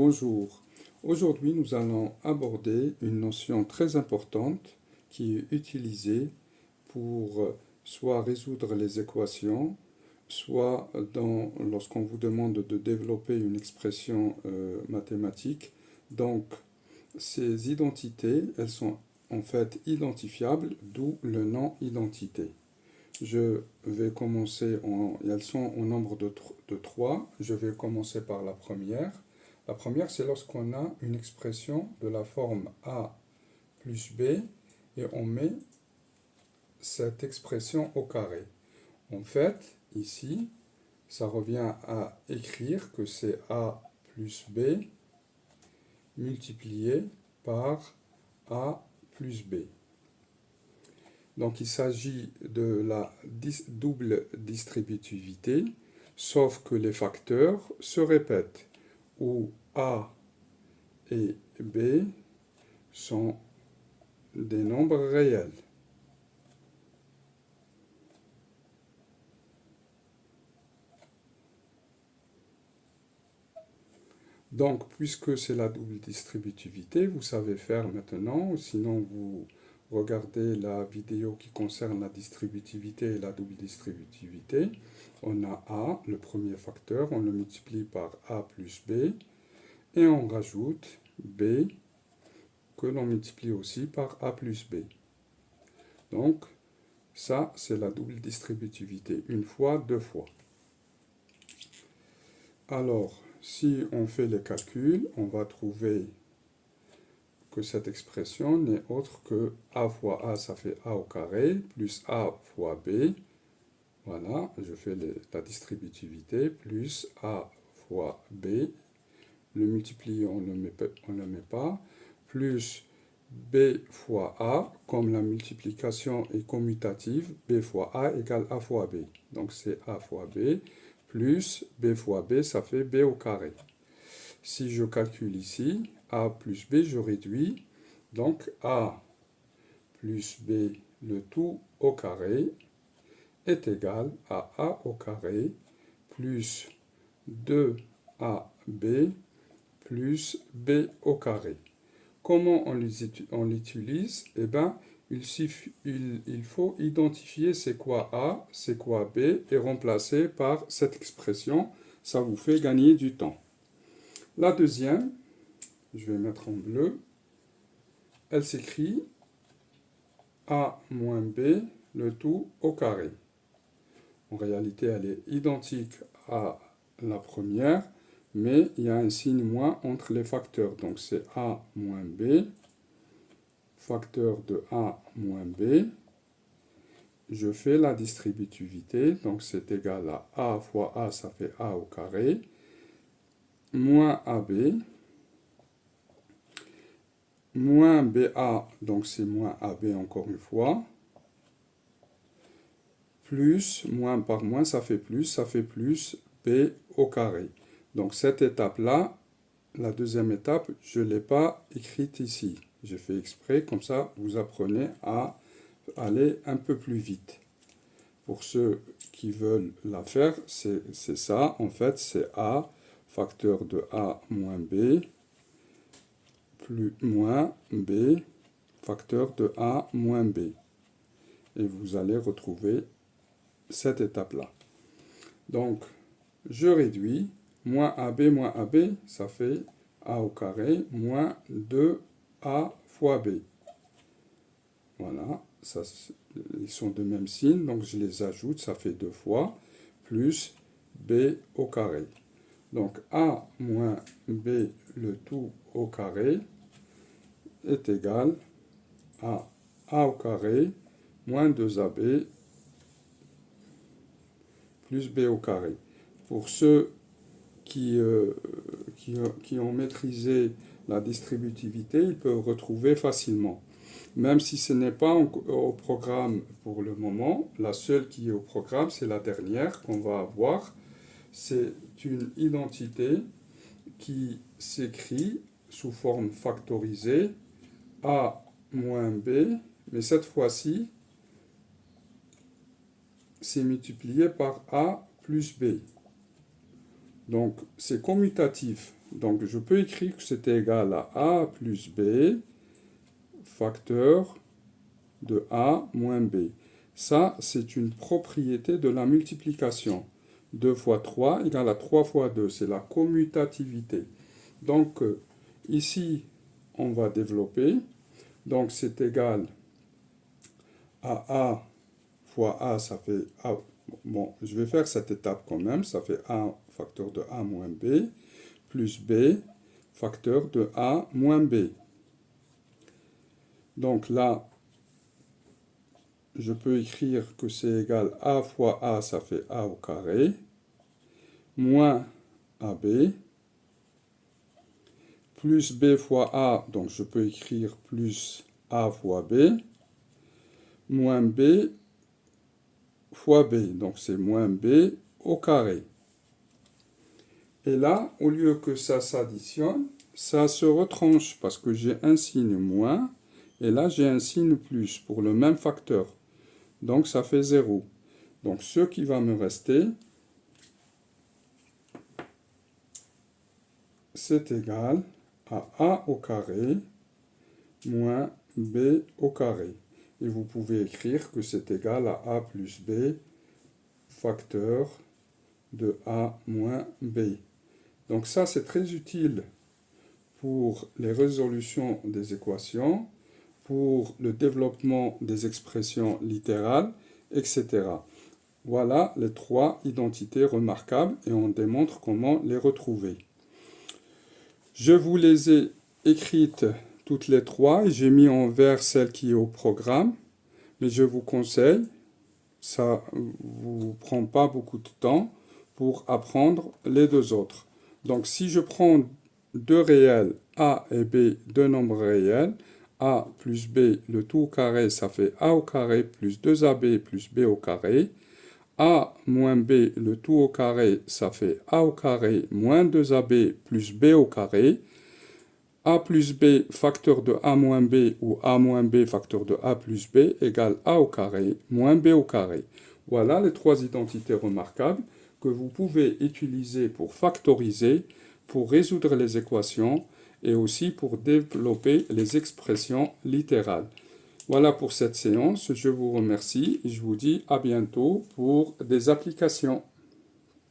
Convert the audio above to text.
Bonjour. Aujourd'hui, nous allons aborder une notion très importante qui est utilisée pour soit résoudre les équations, soit lorsqu'on vous demande de développer une expression mathématique. Donc, ces identités, elles sont en fait identifiables, d'où le nom identité. Je vais commencer, elles sont au nombre de 3. Je vais commencer par la première. La première, c'est lorsqu'on a une expression de la forme a plus b et on met cette expression au carré. En fait, ici, ça revient à écrire que c'est a plus b multiplié par a plus b. Donc il s'agit de la double distributivité, sauf que les facteurs se répètent, où A et B sont des nombres réels. Donc, puisque c'est la double distributivité, vous savez faire maintenant, sinon vous regardez la vidéo qui concerne la distributivité et la double distributivité. On a A, le premier facteur, on le multiplie par A plus B, et on rajoute B, que l'on multiplie aussi par A plus B. Donc, ça, c'est la double distributivité, une fois, deux fois. Alors, si on fait les calculs, on va trouver que cette expression n'est autre que a fois a, ça fait a au carré, plus a fois b. Voilà, je fais la distributivité, plus a fois b. Le multiplier, on ne le met pas. Plus b fois a, comme la multiplication est commutative, b fois a égale a fois b. Donc c'est a fois b, plus b fois b, ça fait b au carré. Si je calcule ici, a plus b, je réduis. Donc a plus b, le tout au carré, est égal à a au carré plus 2ab plus b au carré. Comment on l'utilise? Eh bien, il faut identifier c'est quoi a, c'est quoi b, et remplacer par cette expression. Ça vous fait gagner du temps. La deuxième, je vais mettre en bleu, elle s'écrit a moins b, le tout au carré. En réalité, elle est identique à la première, mais il y a un signe moins entre les facteurs. Donc c'est a moins b, facteur de a moins b. Je fais la distributivité, donc c'est égal à a fois a, ça fait a au carré, moins ab, moins ba, donc c'est moins ab encore une fois, plus, moins par moins, ça fait plus b au carré. Donc cette étape-là, la deuxième étape, je ne l'ai pas écrite ici. J'ai fait exprès, comme ça vous apprenez à aller un peu plus vite. Pour ceux qui veulent la faire, c'est ça, en fait, c'est a, facteur de a moins b, plus moins b, facteur de a moins b. Et vous allez retrouver cette étape-là. Donc, je réduis, moins AB, ça fait A au carré, moins 2A fois B. Voilà, ça, ils sont de même signe, donc je les ajoute, ça fait 2 fois, plus B au carré. Donc A moins B, le tout au carré, est égal à A au carré, moins 2AB, plus B au carré. Pour ceux qui ont maîtrisé la distributivité, ils peuvent retrouver facilement. Même si ce n'est pas au programme pour le moment, la seule qui est au programme, c'est la dernière qu'on va avoir. C'est une identité qui s'écrit sous forme factorisée a moins b, mais cette fois-ci, c'est multiplié par a plus b. Donc, c'est commutatif. Donc, je peux écrire que c'est égal à A plus B, facteur de A moins B. Ça, c'est une propriété de la multiplication. 2 fois 3 égale à 3 fois 2. C'est la commutativité. Donc, ici, on va développer. Donc, c'est égal à A fois A, ça fait A. Bon, je vais faire cette étape quand même. Ça fait A facteur de A moins B, plus B facteur de A moins B. Donc là, je peux écrire que c'est égal à A fois A, ça fait A au carré, moins AB, plus B fois A, donc je peux écrire plus A fois B, moins B fois B, donc c'est moins B au carré. Et là, au lieu que ça s'additionne, ça se retranche parce que j'ai un signe moins, et là j'ai un signe plus pour le même facteur. Donc ça fait 0. Donc ce qui va me rester, c'est égal à A au carré moins B au carré. Et vous pouvez écrire que c'est égal à A plus B facteur de A moins B. Donc ça, c'est très utile pour les résolutions des équations, pour le développement des expressions littérales, etc. Voilà les 3 identités remarquables et on démontre comment les retrouver. Je vous les ai écrites toutes les 3 et j'ai mis en vert celle qui est au programme, mais je vous conseille, ça ne vous prend pas beaucoup de temps pour apprendre les 2 autres. Donc si je prends 2 réels, A et B, 2 nombres réels, A plus B, le tout au carré, ça fait A au carré plus 2AB plus B au carré. A moins B, le tout au carré, ça fait A au carré moins 2AB plus B au carré. A plus B facteur de A moins B ou A moins B facteur de A plus B égale A au carré moins B au carré. Voilà les 3 identités remarquables que vous pouvez utiliser pour factoriser, pour résoudre les équations et aussi pour développer les expressions littérales. Voilà pour cette séance, je vous remercie et je vous dis à bientôt pour des applications.